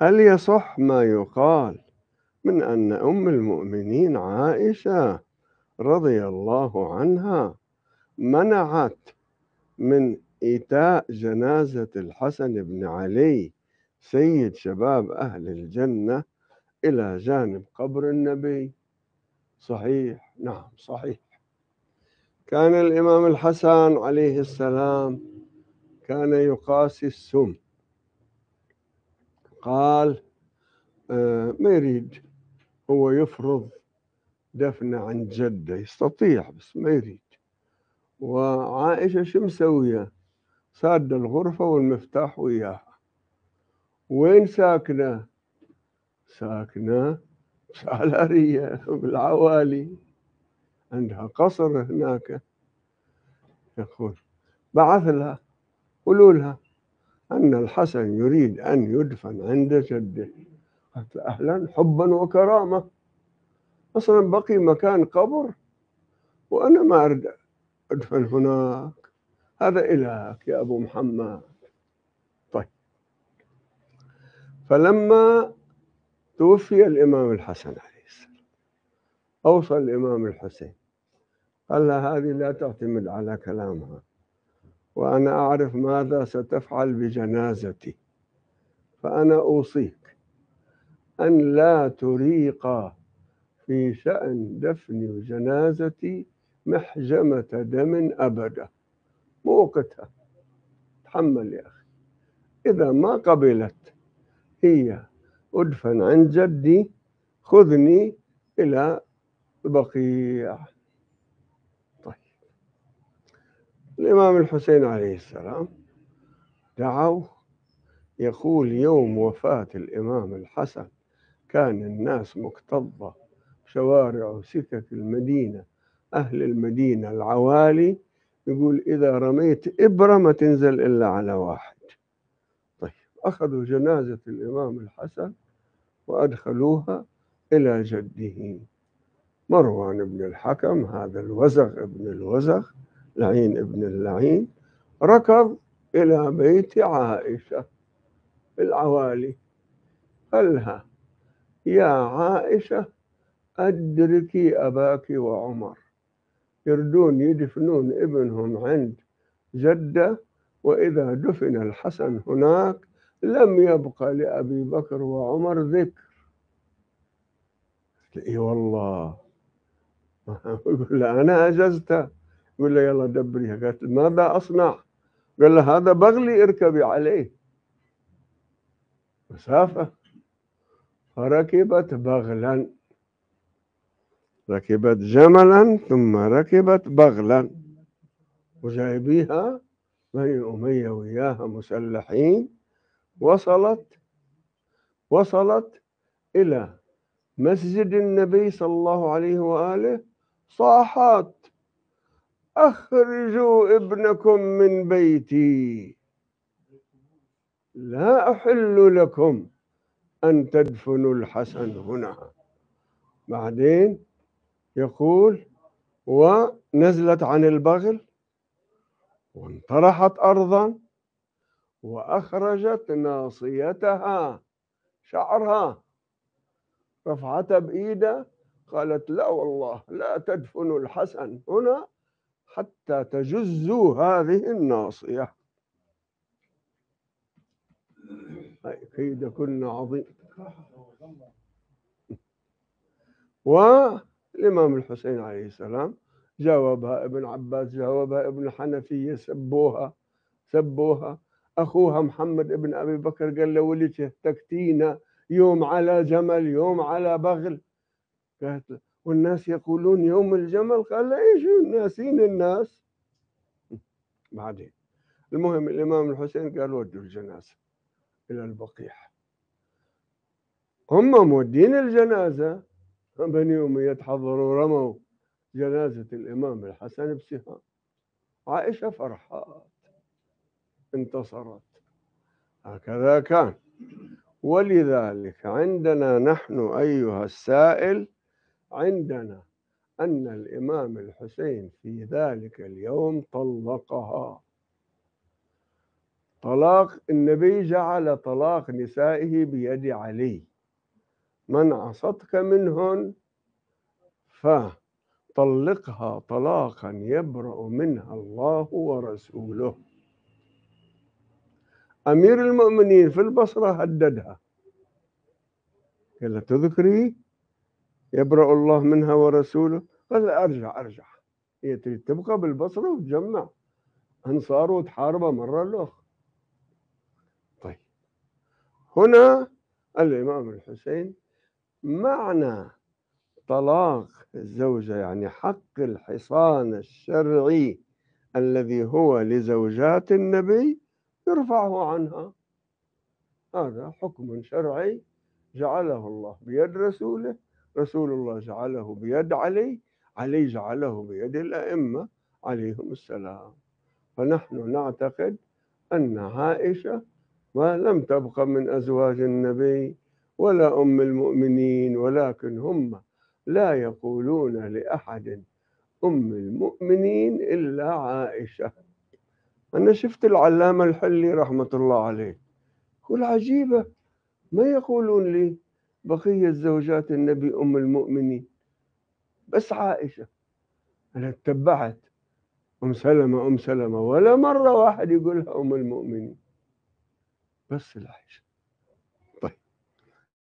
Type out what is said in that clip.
هل يصح ما يقال من أن أم المؤمنين عائشة رضي الله عنها منعت من إيتاء جنازة الحسن بن علي سيد شباب أهل الجنة إلى جانب قبر النبي؟ صحيح، نعم صحيح. كان الإمام الحسن عليه السلام كان يقاسي السم. قال ما يريد هو يفرض دفنه عند جده، يستطيع بس ما يريد. وعائشة شو مسوية؟ سادة الغرفة والمفتاح وياها. وين ساكنة؟ ساكنة سالارية بالعوالي، عندها قصر هناك. يقول بعث لها، قولوا لها أن الحسن يريد أن يدفن عند جده. قالت أهلا، حبا وكرامة، أصلا بقي مكان قبر وأنا ما أريد أدفن هناك، هذا إلهك يا أبو محمد. طيب، فلما توفي الإمام الحسن عليه السلام أوصى الإمام الحسين، قال له هذه لا تعتمد على كلامها، وأنا أعرف ماذا ستفعل بجنازتي، فأنا أوصيك أن لا تريق في شأن دفن جنازتي محجمة دم أبدا، مو وقتها، تحمل يا أخي. إذا ما قبلت هي أدفن عند جدي، خذني إلى البقيع. طيب، الإمام الحسين عليه السلام دعوه. يقول يوم وفاة الإمام الحسن كان الناس مكتظة شوارع وسكك المدينة، أهل المدينة العوالي، يقول إذا رميت إبرة ما تنزل إلا على واحد. طيب، أخذوا جنازة الإمام الحسن وأدخلوها إلى جده مروان بن الحكم، هذا الوزغ ابن الوزغ لعين ابن اللعين، ركض إلى بيت عائشة العوالي. قال لها يا عائشة أدركي أباك وعمر، يردون يدفنون ابنهم عند جدة، وإذا دفن الحسن هناك لم يبق لأبي بكر وعمر ذكر. إي والله. يقول له أنا أجزته. يقول له يلا دبريها. قالت ماذا أصنع؟ قال له هذا بغلي اركبي عليه مسافة. فركبت بغلا، ركبت جملا ثم ركبت بغلا، وجايبيها بني أمية وياها مسلحين. وصلت إلى مسجد النبي صلى الله عليه وآله، صاحت أخرجوا ابنكم من بيتي، لا أحل لكم أن تدفنوا الحسن هنا. بعدين يقول ونزلت عن البغل وانطرحت أرضا وأخرجت ناصيتها، شعرها، رفعتها بإيدها، قالت لا والله لا تدفنوا الحسن هنا حتى تجزوا هذه الناصية. كيدكن عظيم. والإمام الحسين عليه السلام جاوبها ابن عباس، جاوبها ابن حنفية، سبوها. أخوها محمد ابن أبي بكر قال له ولك تكتينا يوم على جمل يوم على بغل. قالت له والناس يقولون يوم الجمل. قال له ايش ناسين الناس. بعدين المهم الإمام الحسين قال ودوا الجنازة إلى البقيع. هم مودين الجنازة، بني أمية حضروا رموا جنازة الإمام الحسن بسهام. عائشة فرحت، انتصرت. هكذا كان. ولذلك عندنا نحن أيها السائل، عندنا أن الإمام الحسين في ذلك اليوم طلقها. طلاق النبي جعل طلاق نسائه بيد علي، من عصتك منهن فطلقها طلاقا يبرأ منها الله ورسوله. أمير المؤمنين في البصرة هددها، قال تذكري يبرأ الله منها ورسوله؟ قال أرجع. هي تريد تبقى بالبصرة وتجمع أنصار وتحاربه مرة الأخرى. طيب هنا الإمام الحسين معنى طلاق الزوجة يعني حق الحصان الشرعي الذي هو لزوجات النبي يرفعه عنها. هذا حكم شرعي جعله الله بيد رسوله، رسول الله جعله بيد علي، علي جعله بيد الأئمة عليهم السلام. فنحن نعتقد أن عائشة ما لم تبقى من أزواج النبي ولا أم المؤمنين، ولكن هم لا يقولون لأحد أم المؤمنين إلا عائشة. أنا شفت العلامة الحلي رحمة الله عليه يقول عجيبة، ما يقولون لي بقية زوجات النبي أم المؤمنين، بس عائشة. أنا اتبعت أم سلمة ولا مرة واحد يقولها أم المؤمنين، بس العائشة.